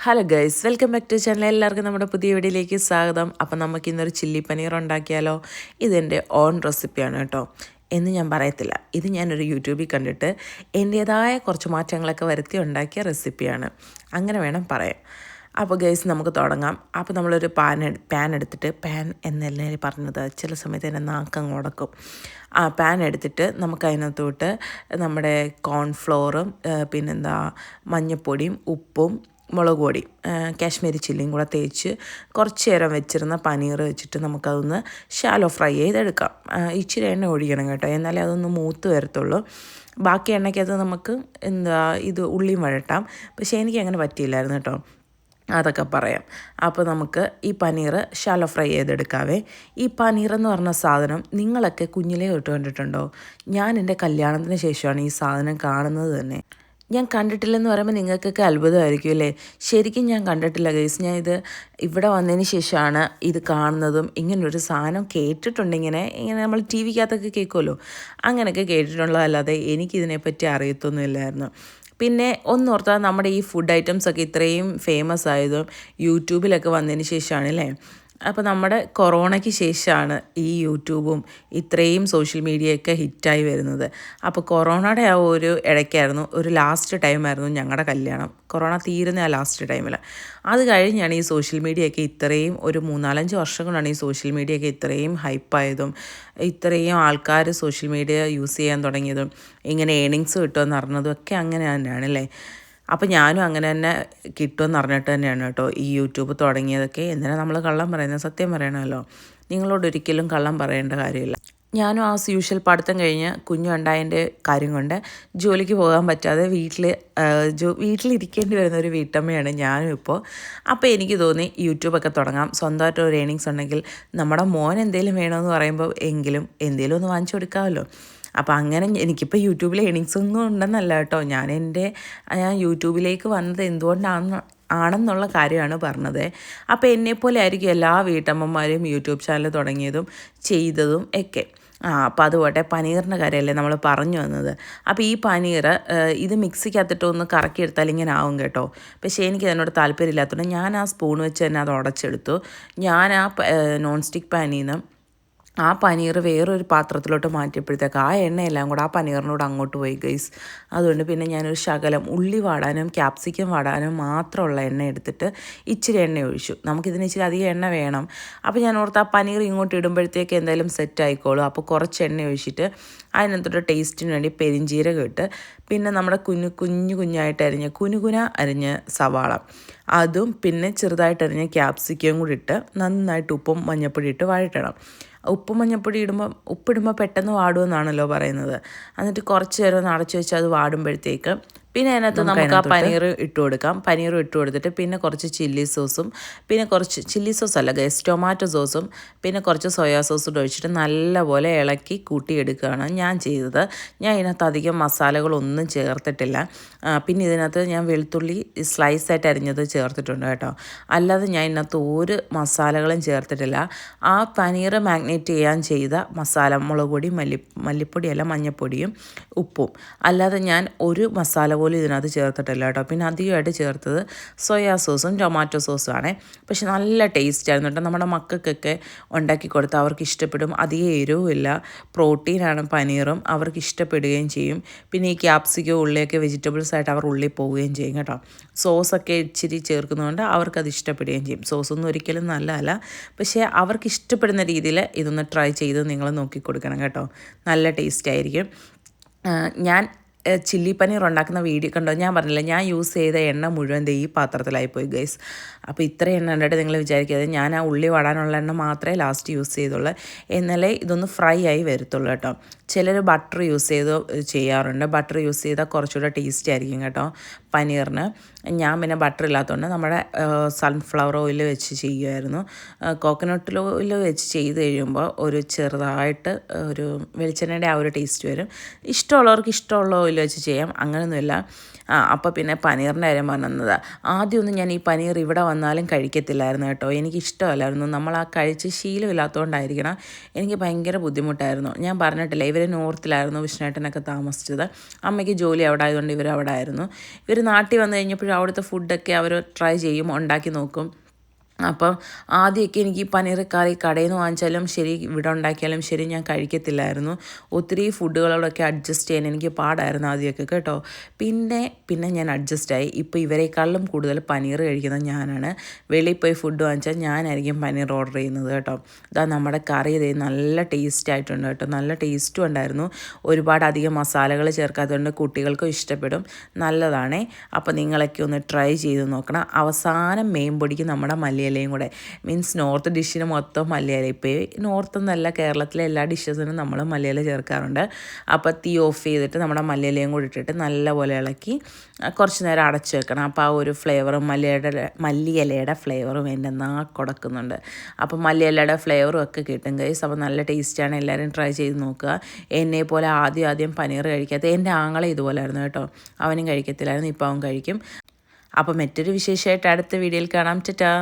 Hello guys, welcome back to channel. എല്ലാവർക്കും നമ്മുടെ പുതിയ വീഡിയോയിലേക്ക് സ്വാഗതം. അപ്പം നമുക്ക് ഇന്നൊരു ചില്ലി പനീർ ഉണ്ടാക്കിയാലോ? ഇതെൻ്റെ ഓൺ റെസിപ്പിയാണ് കേട്ടോ. എന്ന് ഞാൻ പറയത്തില്ല, ഇത് ഞാനൊരു യൂട്യൂബിൽ കണ്ടിട്ട് എൻ്റേതായ കുറച്ച് മാറ്റങ്ങളൊക്കെ വരുത്തി ഉണ്ടാക്കിയ റെസിപ്പിയാണ്, അങ്ങനെ വേണം പറയാം. അപ്പോൾ ഗൈസ് നമുക്ക് തുടങ്ങാം. അപ്പോൾ നമ്മളൊരു പാൻ എടുത്തിട്ട്, പാൻ എന്നല്ലേ പറഞ്ഞത്, ചില സമയത്ത് എൻ്റെ നാക്കങ്ങ് ഉടക്കും. പാൻ എടുത്തിട്ട് നമുക്ക് അതിനകത്തോട്ട് നമ്മുടെ കോൺഫ്ലോറും പിന്നെന്താ മഞ്ഞൾപ്പൊടിയും ഉപ്പും മുളക് പൊടി കാശ്മീരി ചില്ലിയും കൂടെ തേച്ച് കുറച്ച് നേരം വെച്ചിരുന്ന പനീർ വെച്ചിട്ട് നമുക്കതൊന്ന് ഷാലോ ഫ്രൈ ചെയ്തെടുക്കാം. ഇച്ചിരി എണ്ണ ഒഴിക്കണം കേട്ടോ, എന്നാലേ അതൊന്ന് മൂത്ത് വരത്തുള്ളൂ. ബാക്കി എണ്ണയ്ക്കകത്ത് നമുക്ക് ഇത് ഉള്ളിയും വഴട്ടാം. പക്ഷേ എനിക്ക് അങ്ങനെ പറ്റിയില്ലായിരുന്നു കേട്ടോ, അതൊക്കെ പറയാം. അപ്പോൾ നമുക്ക് ഈ പനീർ ഷാലോ ഫ്രൈ ചെയ്തെടുക്കാവേ. ഈ പനീർ എന്ന് പറഞ്ഞ സാധനം നിങ്ങളൊക്കെ കുഞ്ഞിലേ തൊട്ട് കണ്ടിട്ടുണ്ടോ? ഞാൻ എൻ്റെ കല്യാണത്തിന് ശേഷമാണ് ഈ സാധനം കാണുന്നത് തന്നെ. ഞാൻ കണ്ടിട്ടില്ലെന്ന് പറയുമ്പോൾ നിങ്ങൾക്കൊക്കെ അത്ഭുതമായിരിക്കും അല്ലേ? ശരിക്കും ഞാൻ കണ്ടിട്ടില്ല ഗൈസ്. ഞാൻ ഇത് ഇവിടെ വന്നതിന് ശേഷമാണ് ഇത് കാണുന്നതും. ഇങ്ങനൊരു സാധനം കേട്ടിട്ടുണ്ട്, ഇങ്ങനെ നമ്മൾ ടി വിക്കകത്തൊക്കെ കേൾക്കുമല്ലോ, അങ്ങനെയൊക്കെ കേട്ടിട്ടുള്ളതല്ലാതെ എനിക്കിതിനെപ്പറ്റി അറിയത്തൊന്നുമില്ലായിരുന്നു. പിന്നെ ഒന്നോർത്താൽ നമ്മുടെ ഈ ഫുഡ് ഐറ്റംസൊക്കെ ഇത്രയും ഫേമസ് ആയതും യൂട്യൂബിലൊക്കെ വന്നതിന് ശേഷമാണ് അല്ലേ? അപ്പോൾ നമ്മുടെ കൊറോണയ്ക്ക് ശേഷമാണ് ഈ യൂട്യൂബും ഇത്രയും സോഷ്യൽ മീഡിയയൊക്കെ ഹിറ്റായി വരുന്നത്. അപ്പോൾ കൊറോണയുടെ ആ ഒരു ഇടയ്ക്കായിരുന്നു, ഒരു ലാസ്റ്റ് ടൈമായിരുന്നു ഞങ്ങളുടെ കല്യാണം. കൊറോണ തീരുന്ന ആ ലാസ്റ്റ് ടൈമിൽ. അത് കഴിഞ്ഞാണ് ഈ സോഷ്യൽ മീഡിയയൊക്കെ ഇത്രയും, ഒരു 3-4 വർഷം കൊണ്ടാണ് ഈ സോഷ്യൽ മീഡിയയൊക്കെ ഇത്രയും ഹൈപ്പായതും ഇത്രയും ആൾക്കാർ സോഷ്യൽ മീഡിയ യൂസ് ചെയ്യാൻ തുടങ്ങിയതും ഇങ്ങനെ ഏണിങ്സ് കിട്ടുമെന്ന് അറിഞ്ഞതും ഒക്കെ അങ്ങനെ തന്നെയാണ് അല്ലേ? അപ്പോൾ ഞാനും അങ്ങനെ തന്നെ കിട്ടുമെന്ന് അറിഞ്ഞിട്ട് തന്നെയാണ് കേട്ടോ ഈ യൂട്യൂബ് തുടങ്ങിയതൊക്കെ. എന്തിനാണ് നമ്മൾ കള്ളം പറയുന്നത്? സത്യം പറയണമല്ലോ. നിങ്ങളോടൊരിക്കലും കള്ളം പറയേണ്ട കാര്യമില്ല. ഞാനും യൂഷ്വൽ പഠിത്തം കഴിഞ്ഞ് കുഞ്ഞുണ്ടായതിൻ്റെ കാര്യം കൊണ്ട് ജോലിക്ക് പോകാൻ പറ്റാതെ വീട്ടിലിരിക്കേണ്ടി വരുന്ന ഒരു വീട്ടമ്മയാണ് ഞാനും ഇപ്പോൾ. അപ്പോൾ എനിക്ക് തോന്നി യൂട്യൂബൊക്കെ തുടങ്ങാം. സ്വന്തമായിട്ട് ഒരു ഏണിങ്സ് ഉണ്ടെങ്കിൽ നമ്മുടെ മോൻ എന്തെങ്കിലും വേണമെന്ന് പറയുമ്പോൾ എങ്കിലും എന്തെങ്കിലും ഒന്ന് വാങ്ങിച്ചു കൊടുക്കാമല്ലോ. അപ്പോൾ അങ്ങനെ എനിക്കിപ്പോൾ യൂട്യൂബിൽ ഏണിങ്സൊന്നും ഉണ്ടെന്നല്ല കേട്ടോ, ഞാൻ യൂട്യൂബിലേക്ക് വന്നത് ആണെന്നുള്ള കാര്യമാണ് പറഞ്ഞത്. അപ്പോൾ എന്നെപ്പോലെ ആയിരിക്കും എല്ലാ വീട്ടമ്മമാരും യൂട്യൂബ് ചാനൽ തുടങ്ങിയതും ചെയ്തതും ഒക്കെ. അപ്പോൾ അതുപോട്ടെ, പനീറിൻ്റെ കാര്യമല്ലേ നമ്മൾ പറഞ്ഞു വന്നത്. അപ്പോൾ ഈ പനീർ ഇത് മിക്സിക്കകത്തിട്ട് ഒന്ന് കറക്കിയെടുത്താൽ ഇങ്ങനെ ആവും കേട്ടോ. പക്ഷേ എനിക്ക് അതിനോട് താല്പര്യമില്ലാത്തതുകൊണ്ട് ഞാൻ ആ സ്പൂൺ വെച്ച് തന്നെ അത് ഉടച്ചെടുത്തു. ഞാൻ നോൺ സ്റ്റിക്ക് പാനിൽ നിന്ന് ആ പനീർ വേറൊരു പാത്രത്തിലോട്ട് മാറ്റിയപ്പോഴത്തേക്ക് ആ എണ്ണയെല്ലാം കൂടെ ആ പനീറിനോട് അങ്ങോട്ട് പോയി ഗൈസ്. അതുകൊണ്ട് പിന്നെ ഞാനൊരു ശകലം ഉള്ളി വാടാനും ക്യാപ്സിക്കം വാടാനും മാത്രമുള്ള എണ്ണ എടുത്തിട്ട് ഇച്ചിരി എണ്ണ ഒഴിച്ചു. നമുക്കിതിന് ഇച്ചിരി അധികം എണ്ണ വേണം. അപ്പോൾ ഞാൻ ഓർത്ത് ആ പനീർ ഇങ്ങോട്ട് ഇടുമ്പോഴത്തേക്ക് എന്തായാലും സെറ്റ് ആയിക്കോളും. അപ്പോൾ കുറച്ച് എണ്ണ ഒഴിച്ചിട്ട് അതിനകത്തോട്ട് ടേസ്റ്റിന് വേണ്ടി പെരിഞ്ചീരകം ഇട്ട്, പിന്നെ നമ്മുടെ കുഞ്ഞായിട്ട് കുനുകുന അരിഞ്ഞ സവാള അതും, പിന്നെ ചെറുതായിട്ട് അരിഞ്ഞ ക്യാപ്സിക്കവും കൂടി ഇട്ട് നന്നായിട്ട് ഉപ്പും മഞ്ഞൾപ്പൊടി ഇട്ട് വഴറ്റണം. ഉപ്പും മഞ്ഞൾപ്പൊടി ഉപ്പിടുമ്പോൾ പെട്ടെന്ന് വാടുമെന്നാണല്ലോ പറയുന്നത്. എന്നിട്ട് കുറച്ച് നേരം ഒന്ന് അടച്ചു വെച്ച് അത് വാടുമ്പോഴത്തേക്ക് പിന്നെ അതിനകത്ത് നമുക്ക് ആ പനീർ ഇട്ട് കൊടുക്കാം. പനീർ ഇട്ട് കൊടുത്തിട്ട് പിന്നെ കുറച്ച് ചില്ലി സോസും, പിന്നെ കുറച്ച് ചില്ലി സോസ് അല്ല ഗൈസ്, ടൊമാറ്റോ സോസും, പിന്നെ കുറച്ച് സോയാ സോസും ഒഴിച്ചിട്ട് നല്ലപോലെ ഇളക്കി കൂട്ടിയെടുക്കുകയാണ് ഞാൻ ചെയ്തത്. ഞാൻ ഇതിനകത്ത് അധികം മസാലകളൊന്നും ചേർത്തിട്ടില്ല. പിന്നെ ഇതിനകത്ത് ഞാൻ വെളുത്തുള്ളി സ്ലൈസായിട്ട് അരിഞ്ഞത് ചേർത്തിട്ടുണ്ട് കേട്ടോ. അല്ലാതെ ഞാൻ ഇതിനകത്ത് ഒരു മസാലകളും ചേർത്തിട്ടില്ല. ആ പനീർ മാഗ്നേറ്റ് ചെയ്യാൻ ചെയ്ത മസാല, മുളക് പൊടി, മല്ലിപ്പൊടിയല്ല മഞ്ഞൾപ്പൊടിയും ഉപ്പും, അല്ലാതെ ഞാൻ ഒരു മസാല പോലും ഇതിനകത്ത് ചേർത്തിട്ടില്ല കേട്ടോ. പിന്നെ അധികമായിട്ട് ചേർത്തത് സോയാ സോസും ടൊമാറ്റോ സോസും ആണേ. പക്ഷെ നല്ല ടേസ്റ്റ് ആയിരുന്നു കേട്ടോ. നമ്മുടെ മക്കൾക്കൊക്കെ ഉണ്ടാക്കി കൊടുത്താൽ അവർക്ക് ഇഷ്ടപ്പെടും. അധികം എരിവുമില്ല, പ്രോട്ടീനാണ് പനീറും, അവർക്ക് ഇഷ്ടപ്പെടുകയും ചെയ്യും. പിന്നെ ഈ ക്യാപ്സിക്കോ ഉള്ളിയൊക്കെ വെജിറ്റബിൾസ് ആയിട്ട് അവർ ഉള്ളിൽ പോവുകയും ചെയ്യും കേട്ടോ. സോസൊക്കെ ഇച്ചിരി ചേർക്കുന്നതുകൊണ്ട് അവർക്കത് ഇഷ്ടപ്പെടുകയും ചെയ്യും. സോസൊന്നും ഒരിക്കലും നല്ലതല്ല, പക്ഷേ അവർക്ക് ഇഷ്ടപ്പെടുന്ന രീതിയിൽ ഇതൊന്ന് ട്രൈ ചെയ്ത് നിങ്ങൾ നോക്കി കൊടുക്കണം കേട്ടോ. നല്ല ടേസ്റ്റ് ആയിരിക്കും. ഞാൻ ചില്ലി പനീർ ഉണ്ടാക്കുന്ന വീഡിയോ കണ്ടോ? ഞാൻ പറഞ്ഞില്ല, ഞാൻ യൂസ് ചെയ്ത എണ്ണ മുഴുവൻ ഈ പാത്രത്തിലായിപ്പോയി ഗൈസ്. അപ്പോൾ ഇത്ര എണ്ണ കണ്ടിട്ട് നിങ്ങൾ വിചാരിക്കാതെ, ഞാൻ ആ ഉള്ളി വാടാനുള്ള എണ്ണ മാത്രമേ ലാസ്റ്റ് യൂസ് ചെയ്തുള്ളൂ. എന്നാലേ ഇതൊന്ന് ഫ്രൈ ആയി വരത്തുള്ളൂ കേട്ടോ. ചിലർ ബട്ടർ യൂസ് ചെയ്യാറുണ്ട്. ബട്ടർ യൂസ് ചെയ്താൽ കുറച്ചുകൂടെ ടേസ്റ്റ് ആയിരിക്കും കേട്ടോ പനീറിന്. ഞാൻ പിന്നെ ബട്ടർ ഇല്ലാത്തതുകൊണ്ട് നമ്മുടെ സൺഫ്ലവർ ഓയിൽ വെച്ച് ചെയ്യുമായിരുന്നു. കോക്കനട്ട് ഓയിൽ വെച്ച് ചെയ്ത് കഴിയുമ്പോൾ ഒരു ചെറുതായിട്ട് ഒരു വെളിച്ചെണ്ണയുടെ ആ ഒരു ടേസ്റ്റ് വരും. ഇഷ്ടമുള്ളവർക്ക് ഇഷ്ടമുള്ള ഓയിൽ വെച്ച് ചെയ്യാം, അങ്ങനെയൊന്നുമില്ല. അപ്പോൾ പിന്നെ പനീറിൻ്റെ കാര്യം പറഞ്ഞതാണ്. ആദ്യമൊന്നും ഞാൻ ഈ പനീർ ഇവിടെ വന്നാലും കഴിക്കത്തില്ലായിരുന്നു കേട്ടോ. എനിക്കിഷ്ടമല്ലായിരുന്നു. നമ്മൾ ആ കഴിച്ച് ശീലമില്ലാത്തതുകൊണ്ടായിരിക്കണം എനിക്ക് ഭയങ്കര ബുദ്ധിമുട്ടായിരുന്നു. ഞാൻ പറഞ്ഞിട്ടില്ല, ഇവർ നോർത്തിലായിരുന്നു വിഷ്ണുവേട്ടനൊക്കെ താമസിച്ചത്. അമ്മയ്ക്ക് ജോലി അവിടെ ആയതുകൊണ്ട് ഇവർ അവിടെ ആയിരുന്നു. ഇവർ നാട്ടിൽ വന്നു കഴിഞ്ഞപ്പോഴും അവിടുത്തെ ഫുഡൊക്കെ അവർ ട്രൈ ചെയ്യും, ഉണ്ടാക്കി നോക്കും. അപ്പം ആദ്യമൊക്കെ എനിക്ക് ഈ പനീർ കറി കടയിൽ നിന്ന് വാങ്ങിച്ചാലും ശരി ഇവിടെ ഉണ്ടാക്കിയാലും ശരി ഞാൻ കഴിക്കത്തില്ലായിരുന്നു. ഒത്തിരി ഫുഡുകളോടൊക്കെ അഡ്ജസ്റ്റ് ചെയ്യാൻ എനിക്ക് പാടായിരുന്നു ആദ്യമൊക്കെ കേട്ടോ. പിന്നെ ഞാൻ അഡ്ജസ്റ്റായി. ഇപ്പോൾ ഇവരെക്കാളും കൂടുതൽ പനീർ കഴിക്കുന്നത് ഞാനാണ്. വെളിയിൽ പോയി ഫുഡ് വാങ്ങിച്ചാൽ ഞാനായിരിക്കും പനീർ ഓർഡർ ചെയ്യുന്നത് കേട്ടോ. ഇതാ നമ്മുടെ കറി ഇതേ നല്ല ടേസ്റ്റ് ആയിട്ടുണ്ട് കേട്ടോ. നല്ല ടേസ്റ്റും ഉണ്ടായിരുന്നു. ഒരുപാട് അധികം മസാലകൾ ചേർക്കാത്തതുകൊണ്ട് കുട്ടികൾക്കും ഇഷ്ടപ്പെടും. നല്ലതാണേ. അപ്പോൾ നിങ്ങളൊക്കെ ഒന്ന് ട്രൈ ചെയ്ത് നോക്കണം. അവസാനം മെയിൻ പൊടിക്ക് നമ്മുടെ മല്ലിയിലയും കൂടെ, മീൻസ് നോർത്ത് ഡിഷിന് മൊത്തം മല്ലിയില. ഇപ്പോൾ നോർത്ത് എന്നല്ല, കേരളത്തിലെ എല്ലാ ഡിഷസിനും നമ്മൾ മല്ലിയില ചേർക്കാറുണ്ട്. അപ്പോൾ തീ ഓഫ് ചെയ്തിട്ട് നമ്മുടെ മല്ലിയിലയും കൂടി ഇട്ടിട്ട് നല്ലപോലെ ഇളക്കി കുറച്ച് നേരം അടച്ചു വെക്കണം. അപ്പോൾ ആ ഒരു ഫ്ലേവറും മല്ലിയിലയുടെ ഫ്ലേവറും എൻ്റെ നാക്കൊടക്കുന്നുണ്ട്. അപ്പോൾ മല്ലിയിലയുടെ ഫ്ലേവറും ഒക്കെ കിട്ടും ഗൈസ്. അപ്പോൾ നല്ല ടേസ്റ്റാണ്. എല്ലാവരും ട്രൈ ചെയ്ത് നോക്കുക. എന്നെപ്പോലെ ആദ്യം പനീർ കഴിക്കാത്ത എൻ്റെ ആങ്ങളെ ഇതുപോലായിരുന്നു കേട്ടോ. അവനും കഴിക്കത്തില്ലായിരുന്നു, ഇപ്പോൾ അവൻ കഴിക്കും. അപ്പോൾ മറ്റൊരു വിശേഷമായിട്ട് അടുത്ത വീഡിയോയിൽ കാണാം. ടാറ്റാ.